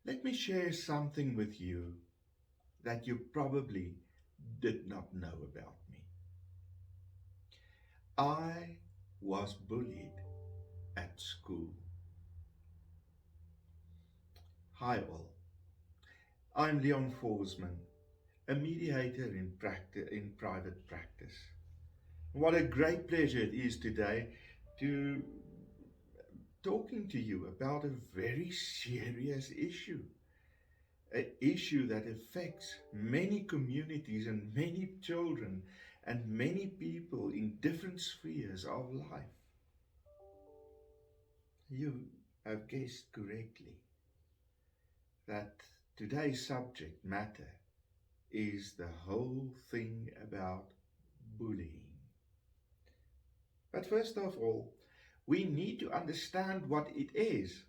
Let me share something with you that you probably did not know about me. I was bullied at school. Hi all, I'm Leon Forsman, a mediator in private practice. What a great pleasure it is today to talking to you about a very serious issue. An issue that affects many communities and many children and many people in different spheres of life. You have guessed correctly that today's subject matter is the whole thing about bullying. But first of all, we need to understand what it is,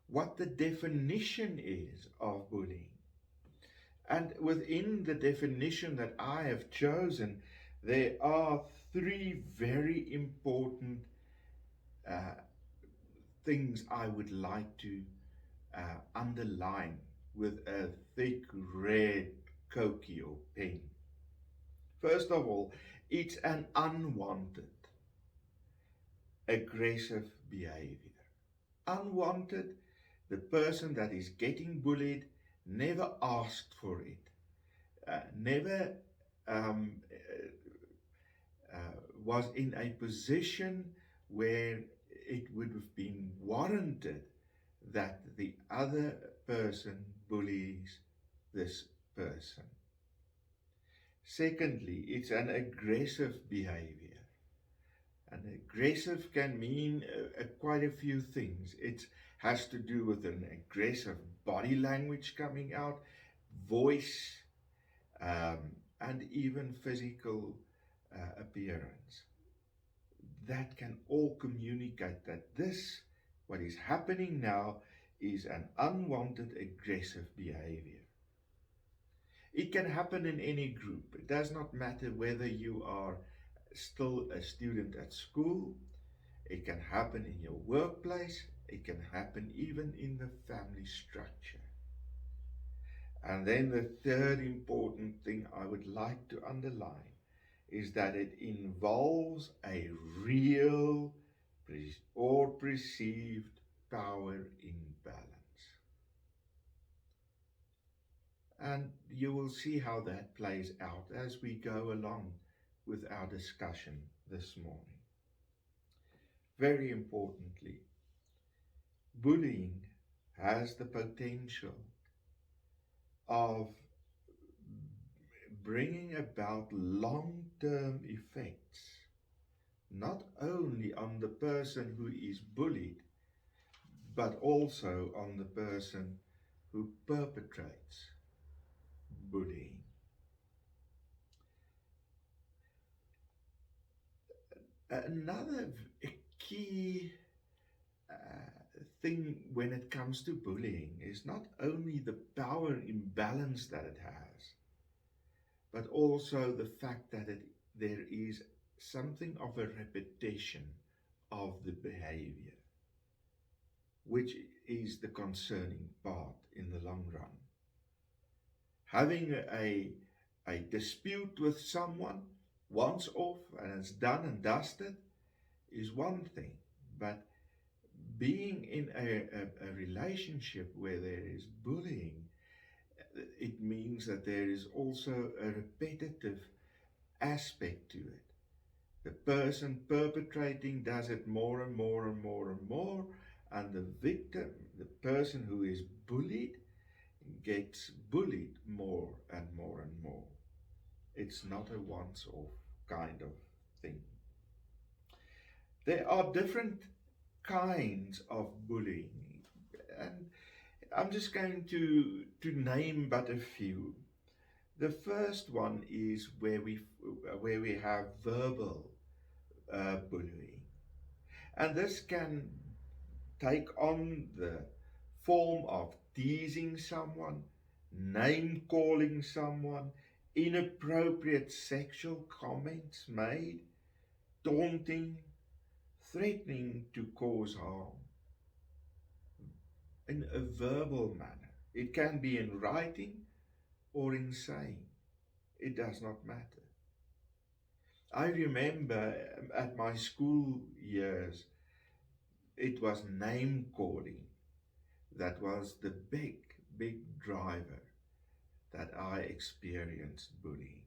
what the definition is of bullying. And within the definition that I have chosen, there are three very important uh, things I would like to underline with a thick red Koki or pen. First of all, it's an unwanted, aggressive behavior. Unwanted, the person that is getting bullied never asked for it, never um, was in a position where it would have been warranted that the other person bullies this person. Secondly, it's an aggressive behavior. And aggressive can mean quite a few things. It has to do with an aggressive body language coming out, voice, um, and even physical appearance. That can all communicate that this, what is happening now, is an unwanted aggressive behavior. It can happen in any group. It does not matter whether you are still a student at school. It can happen in your workplace. It can happen even in the family structure. And then the third important thing I would like to underline is that it involves a real or perceived power imbalance. And you will see how that plays out as we go along with our discussion this morning. Very importantly, bullying has the potential of bringing about long-term effects, not only on the person who is bullied, but also on the person who perpetrates bullying. Another key thing when it comes to bullying is not only the power imbalance that it has, but also the fact that there is something of a repetition of the behavior, which is the concerning part in the long run. Having a dispute with someone once off and it's done and dusted is one thing, but being in a relationship where there is bullying, it means that there is also a repetitive aspect to it. The person perpetrating does it more and more and more and more, and the victim, the person who is bullied, gets bullied more and more and more. It's not a once-off kind of thing. There are different kinds of bullying, and I'm just going to name but a few. The first one is where we have verbal bullying, and this can take on the form of teasing someone, name calling someone, inappropriate sexual comments made, taunting, threatening to cause harm. in a verbal manner. It can be in writing or in saying. It does not matter. I remember at my school years, it was name calling that was the big driver that I experienced bullying.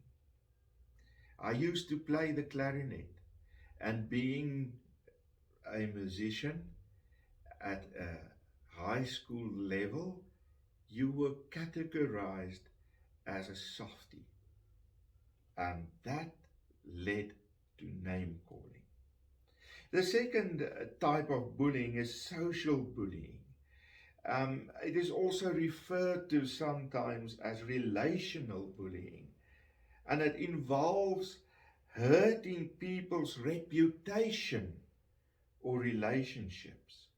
I used to play the clarinet, and being a musician at a high school level, you were categorized as a softie, and that led to name calling. The second type of bullying is social bullying. It is also referred to sometimes as relational bullying, and it involves hurting people's reputation or relationships,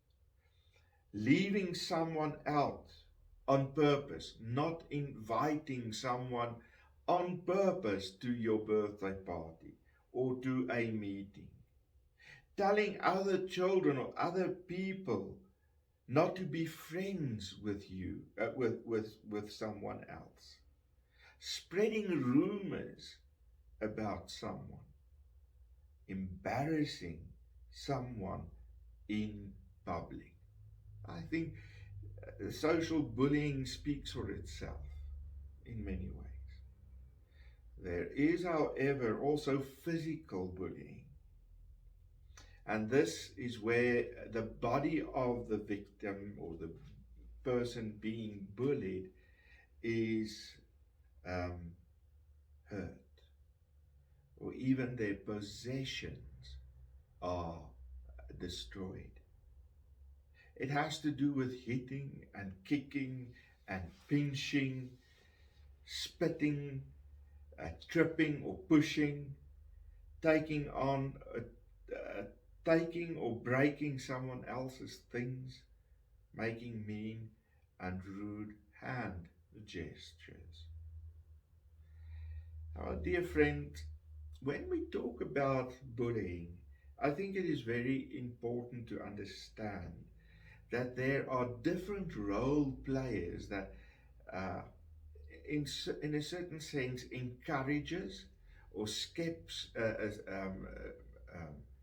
leaving someone out on purpose, not inviting someone on purpose to your birthday party or to a meeting, telling other children or other people not to be friends with you, with someone else, spreading rumors about someone, embarrassing someone in public. I think social bullying speaks for itself in many ways. There is, however, also physical bullying. And this is where the body of the victim or the person being bullied is hurt, or even their possessions are destroyed. It has to do with hitting and kicking and pinching, spitting, tripping or pushing, taking or breaking someone else's things, making mean and rude hand gestures. Now, dear friend, when we talk about bullying, I think it is very important to understand that there are different role players that in a certain sense encourages or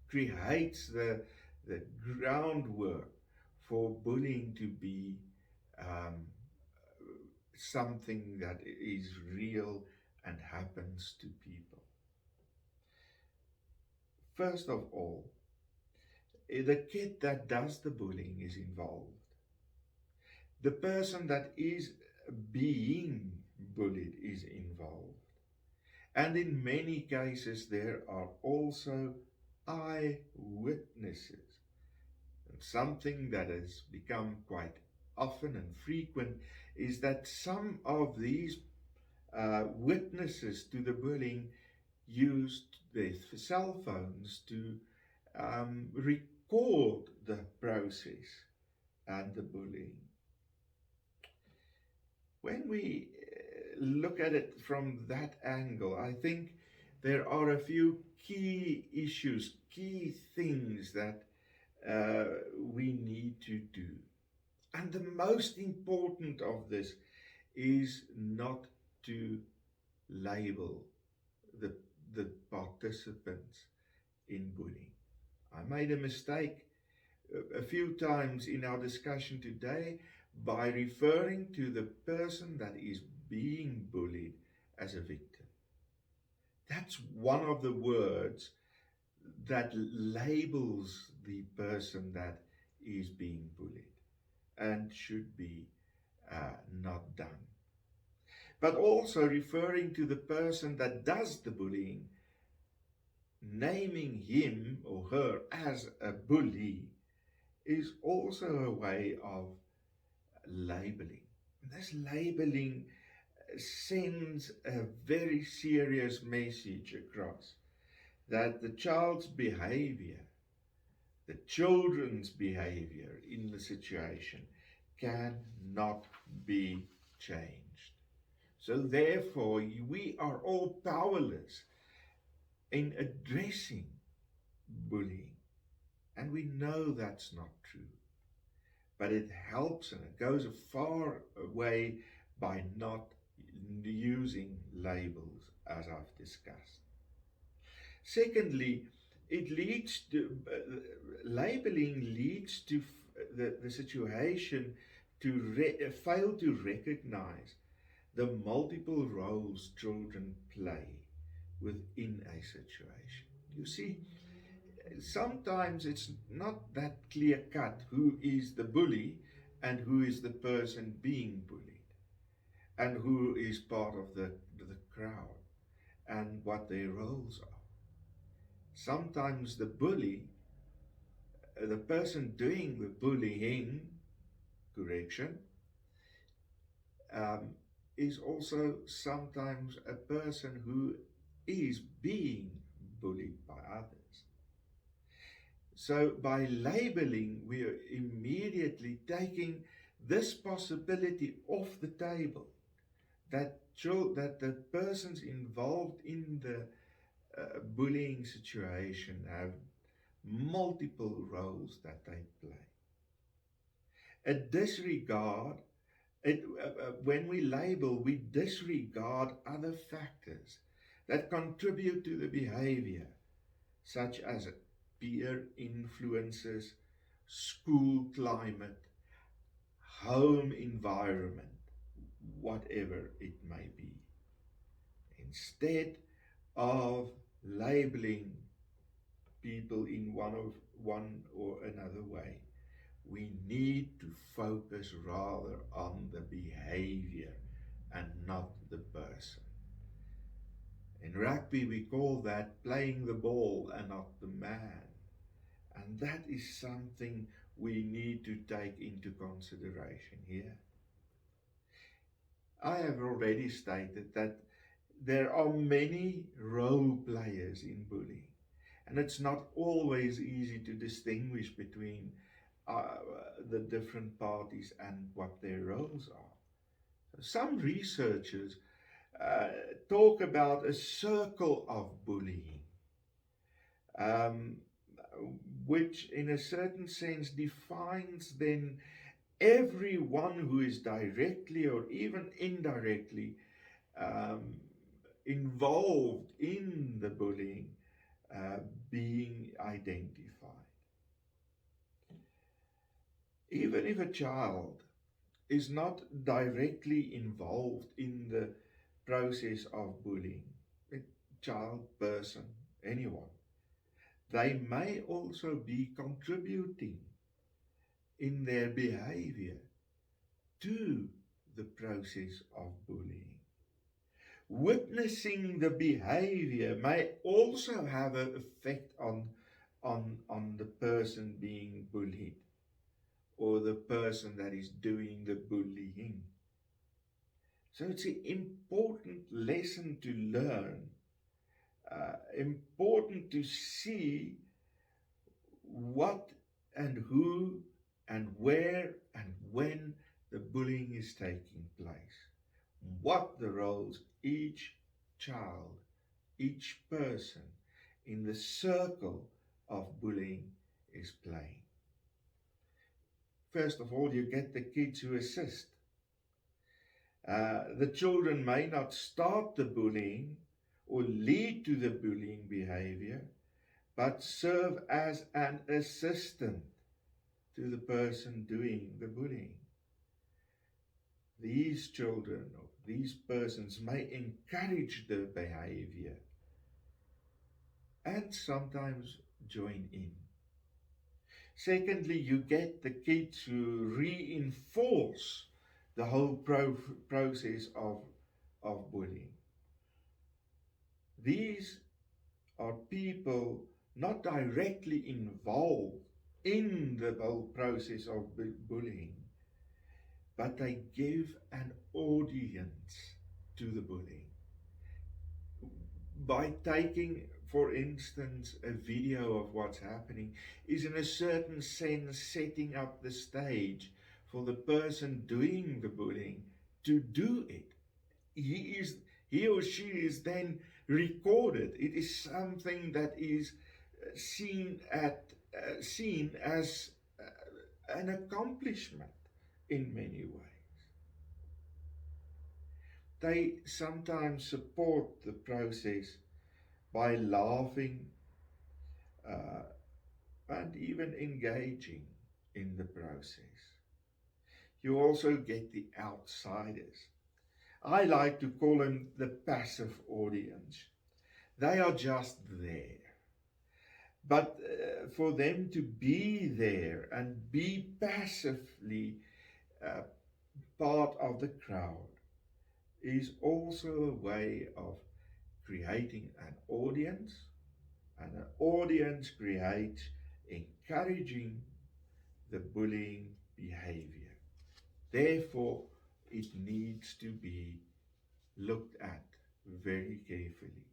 creates the groundwork for bullying to be something that is real and happens to people. First of all, the kid that does the bullying is involved. The person that is being bullied is involved. And in many cases, there are also eyewitnesses. And something that has become quite often and frequent is that some of these witnesses to the bullying used their cell phones to record the process and the bullying. When we look at it from that angle, I think there are a few key issues, key things that we need to do. And the most important of this is not to label the participants in bullying. I made a mistake a few times in our discussion today by referring to the person that is being bullied as a victim. That's one of the words that labels the person that is being bullied and should be not done. But also referring to the person that does the bullying, naming him or her as a bully is also a way of labeling. This labeling sends a very serious message across that the child's behavior, the children's behavior in the situation cannot be changed. So therefore, we are all powerless in addressing bullying. And we know that's not true. but it helps and it goes a far way by not using labels, as I've discussed. Secondly, it leads to labeling leads to the situation to fail to recognize the multiple roles children play within a situation. You see, sometimes it's not that clear cut who is the bully and who is the person being bullied, and who is part of the crowd, and what their roles are. Sometimes the bully, the person doing the bullying, correction, is also sometimes a person who is being bullied by others. So by labeling, we are immediately taking this possibility off the table, that the persons involved in the bullying situation have multiple roles that they play. A disregard, when we label, we disregard other factors that contribute to the behavior, such as peer influences, school climate, home environment, whatever it may be. Instead of labeling people in one or another way, we need to focus rather on the behavior and not the person. In rugby, we call that playing the ball and not the man. And that is something we need to take into consideration here. I have already stated that there are many role players in bullying, and it's not always easy to distinguish between the different parties and what their roles are. Some researchers talk about a circle of bullying, which in a certain sense defines then everyone who is directly or even indirectly involved in the bullying being identified. Even if a child is not directly involved in the process of bullying, a child, person, anyone, they may also be contributing in their behavior to the process of bullying. Witnessing the behavior may also have an effect on the person being bullied or the person that is doing the bullying. So it's an important lesson to learn, important to see what and who and where and when the bullying is taking place, what the roles each child, each person in the circle of bullying is playing. First of all, you get the kids who assist. The children may not start the bullying or lead to the bullying behavior, but serve as an assistant to the person doing the bullying. These children or these persons may encourage the behavior and sometimes join in. Secondly, you get the kids who reinforce the whole process of bullying. These are people not directly involved in the whole process of bullying, but they give an audience to the bullying. By taking, for instance, a video of what's happening, is in a certain sense setting up the stage for the person doing the bullying to do it. He or she is then recorded. It is something that is seen as an accomplishment in many ways. They sometimes support the process by laughing uh, and even engaging in the process. You also get the outsiders. I like to call them the passive audience. They are just there. But for them to be there and be passively uh, part of the crowd is also a way of creating an audience, and an audience creates encouraging the bullying behavior. Therefore, it needs to be looked at very carefully.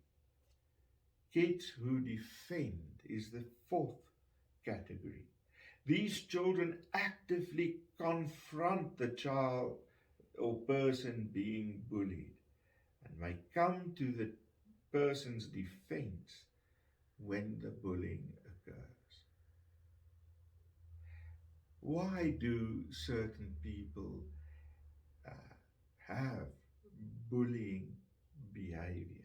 Kids who defend is the fourth category. These children actively confront the child or person being bullied and may come to the person's defense when the bullying occurs. Why do certain people have bullying behavior?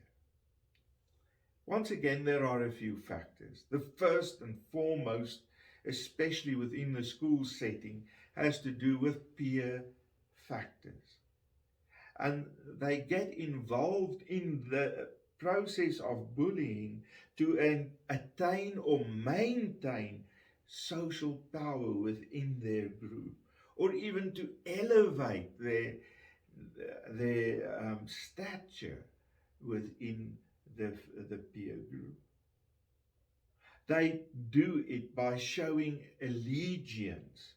Once again, there are a few factors. The first and foremost, especially within the school setting, has to do with peer factors. And they get involved in the process of bullying to attain or maintain social power within their group, or even to elevate their stature within the peer group. They do it by showing allegiance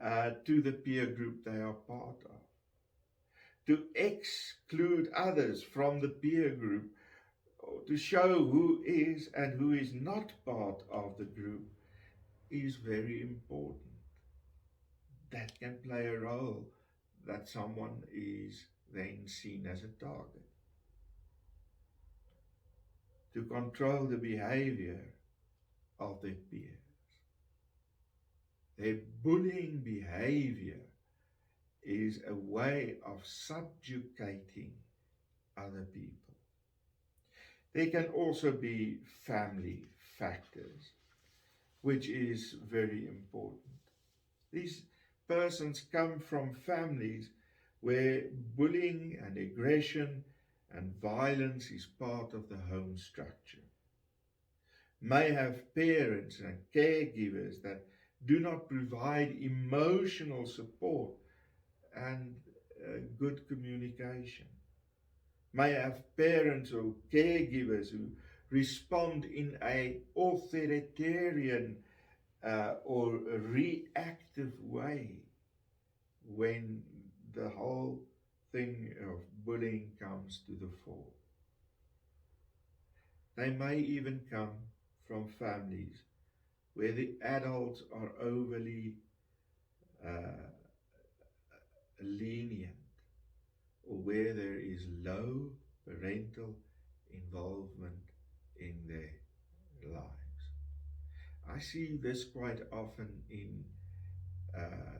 to the peer group they are part of. To exclude others from the peer group, or to show who is and who is not part of the group, is very important. That can play a role that someone is then seen as a target. To control the behavior of their peers. Their bullying behavior is a way of subjugating other people. There can also be family factors, which is very important. These persons come from families where bullying and aggression and violence is part of the home structure. May have parents and caregivers that do not provide emotional support and good communication. May have parents or caregivers who respond in an authoritarian or a reactive way when the whole thing of bullying comes to the fore. They may even come from families where the adults are overly lenient, or where there is low parental involvement in their lives. I see this quite often in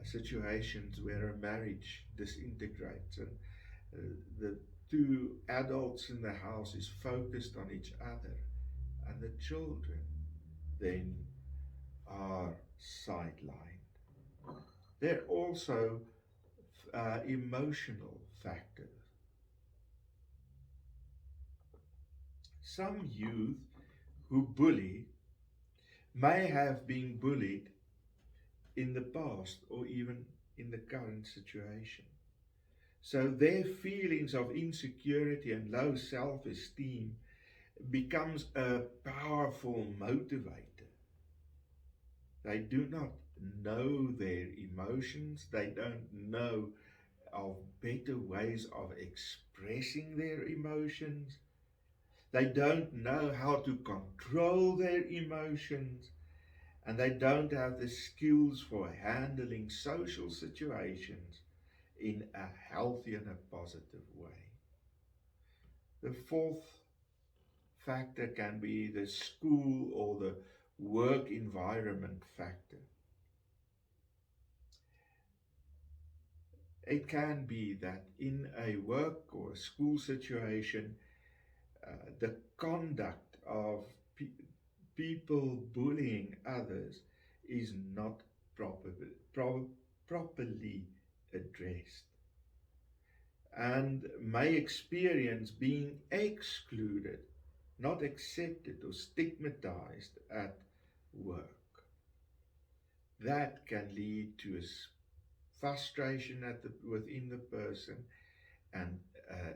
situations where a marriage disintegrates and the two adults in the house is focused on each other, and the children then are sidelined. There are also emotional factors. Some youth who bully may have been bullied in the past or even in the current situation. So their feelings of insecurity and low self-esteem becomes a powerful motivator. They do not know their emotions. They don't know of better ways of expressing their emotions. They don't know how to control their emotions, and they don't have the skills for handling social situations in a healthy and a positive way. The fourth factor can be the school or the work environment factor. It can be that in a work or a school situation, the conduct of people bullying others is not properly addressed, and may experience being excluded, not accepted or stigmatized at work. That can lead to a frustration within the person, and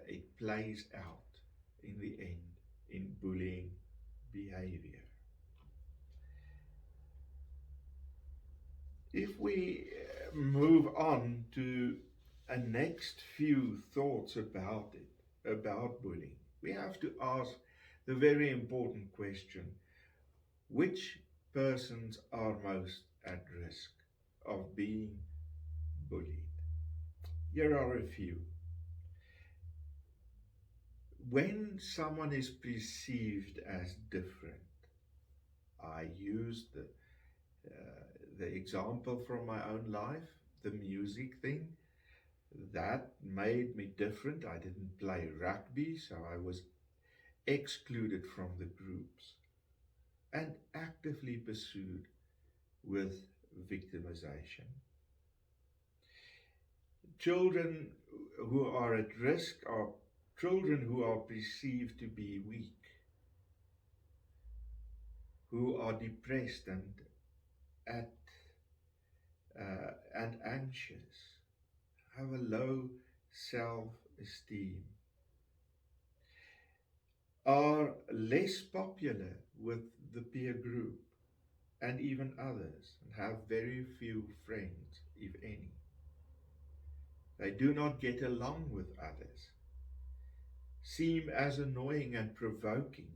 it plays out in the end in bullying behavior. If we move on to a next few thoughts about about bullying, we have to ask the very important question: which persons are most at risk of being bullied? Here are a few. When someone is perceived as different, I use the example from my own life, the music thing. That made me different. I didn't play rugby, so I was excluded from the groups and actively pursued with victimization. Children who are at risk are children who are perceived to be weak, who are depressed at and anxious, have a low self-esteem, are less popular with the peer group and even others, and have very few friends, if any. They do not get along with others, seem as annoying and provoking,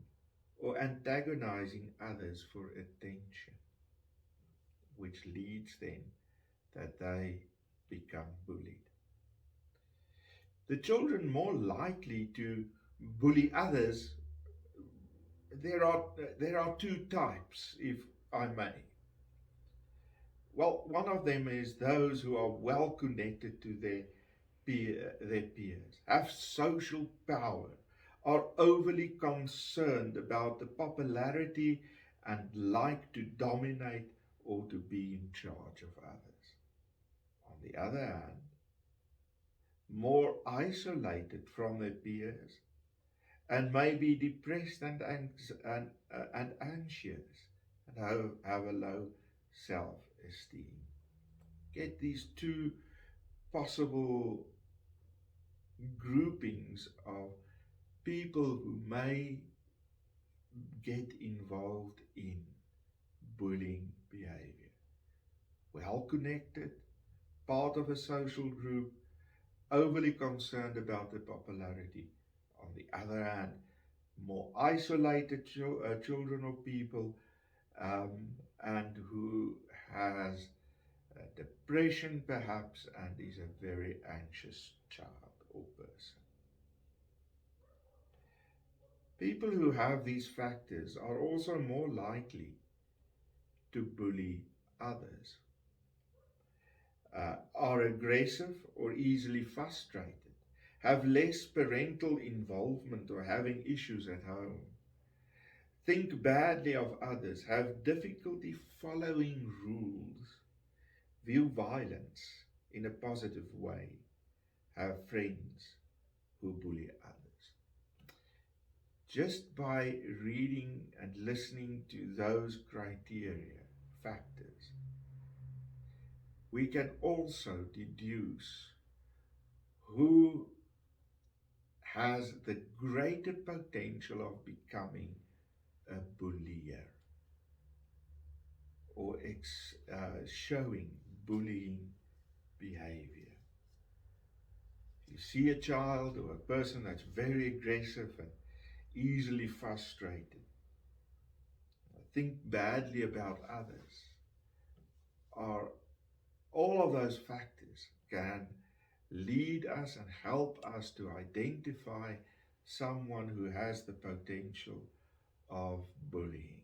or antagonizing others for attention, which leads then that they become bullied. The children more likely to bully others, there are two types, if I may. Well, one of them is those who are well connected to their peers, have social power, are overly concerned about the popularity, and like to dominate or to be in charge of others. On the other hand, more isolated from their peers, and may be depressed and anxious, and have a low self-esteem. Get these two possible groupings of people who may get involved in bullying behavior. Well connected, part of a social group, overly concerned about the popularity. On the other hand, more isolated children or people, and who has depression perhaps, and is a very anxious child or person. People who have these factors are also more likely to bully others, are aggressive or easily frustrated, have less parental involvement or having issues at home, think badly of others, have difficulty following rules, view violence in a positive way, have friends who bully others. Just by reading and listening to those criteria, factors, we can also deduce who has the greater potential of becoming a bullier, or showing bullying behavior. If you see a child or a person that's very aggressive and easily frustrated, think badly about others, all of those factors can lead us and help us to identify someone who has the potential of bullying.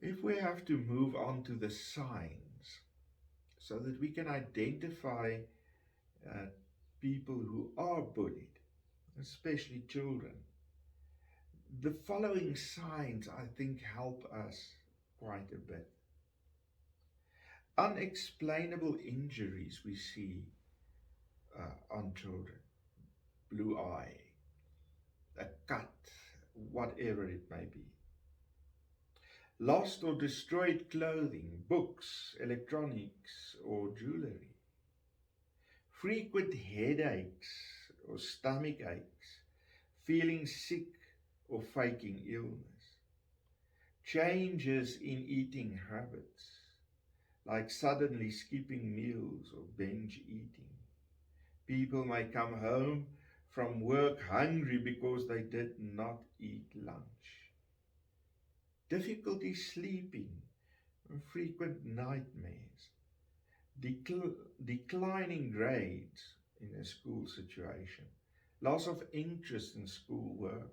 If we have to move on to the signs so that we can identify uh, people who are bullied, especially children. The following signs, I think, help us quite a bit. Unexplainable injuries we see on children, blue eye, a cut, whatever it may be. Lost or destroyed clothing, books, electronics, or jewelry. Frequent headaches or stomach aches, feeling sick or faking illness. Changes in eating habits, like suddenly skipping meals or binge eating. People may come home from work hungry because they did not eat lunch. Difficulty sleeping, frequent nightmares, declining grades in a school situation, loss of interest in schoolwork,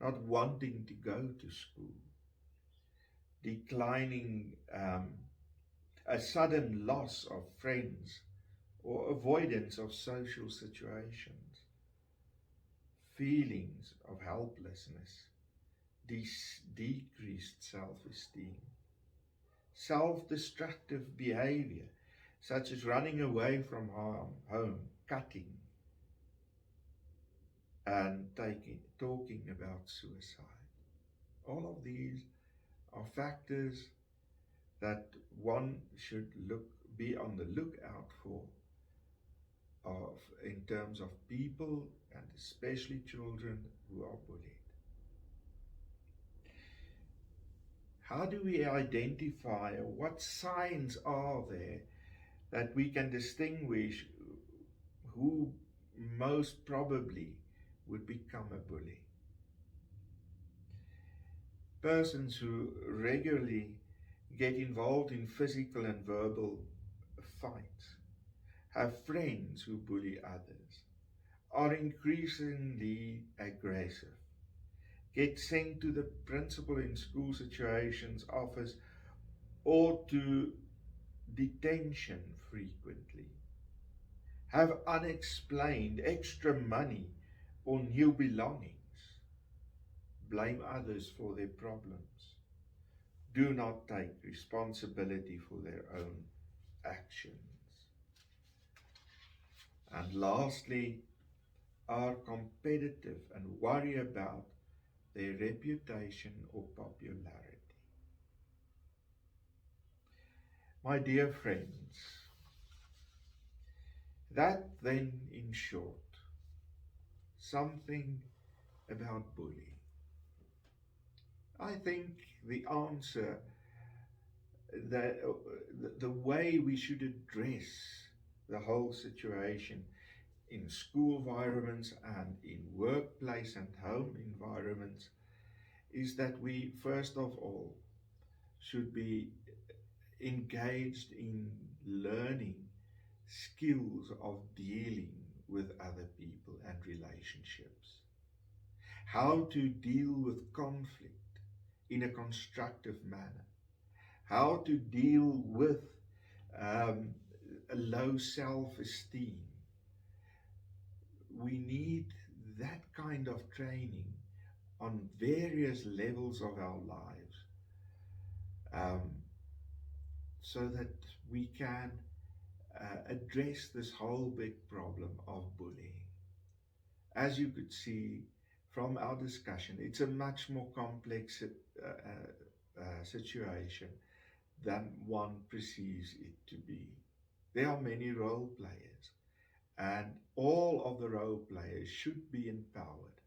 not wanting to go to school, declining, a sudden loss of friends or avoidance of social situations, feelings of helplessness, decreased self-esteem, self-destructive behavior, such as running away from home, cutting, and talking about suicide. All of these are factors that one should be on the lookout for in terms of people and especially children who are bullied. How do we identify, or what signs are there that we can distinguish who most probably would become a bully? Persons who regularly get involved in physical and verbal fights, have friends who bully others, are increasingly aggressive, get sent to the principal in school situations office or to detention frequently, have unexplained extra money or new belongings, blame others for their problems, do not take responsibility for their own actions. And lastly, are competitive and worry about their reputation or popularity. My dear friends, that then in short, something about bullying. I think the answer, the way we should address the whole situation in school environments and in workplace and home environments is that we first of all should be engaged in learning skills of dealing with other people and relationships. How to deal with conflict in a constructive manner. How to deal with a low self-esteem. We need that kind of training on various levels of our lives, so that we can address this whole big problem of bullying. As you could see from our discussion, it's a much more complex situation than one perceives it to be. There are many role players, and all of the role players should be empowered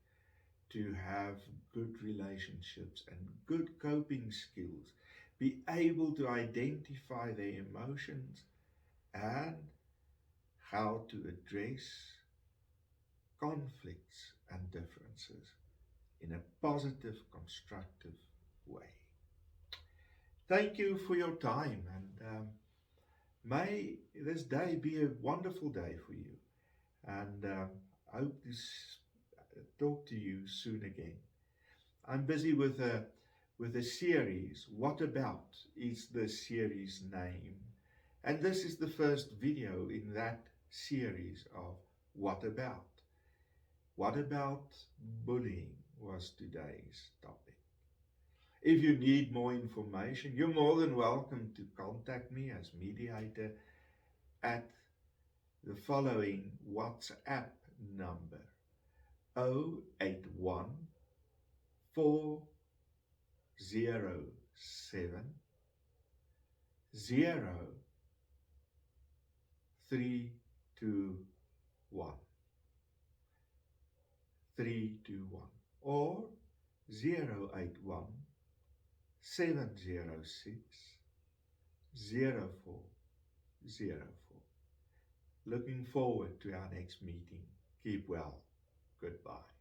to have good relationships and good coping skills, be able to identify their emotions and how to address conflicts and differences in a positive, constructive way. Thank you for your time, and may this day be a wonderful day for you. And I hope to talk to you soon again. I'm busy with a series. What About is the series name, And this is the first video in that series of What About? What about bullying was today's topic. If you need more information, you're more than welcome to contact me as mediator at the following WhatsApp number: 081 407 0321 or 081 706 0404. Looking forward to our next meeting. Keep well. Goodbye.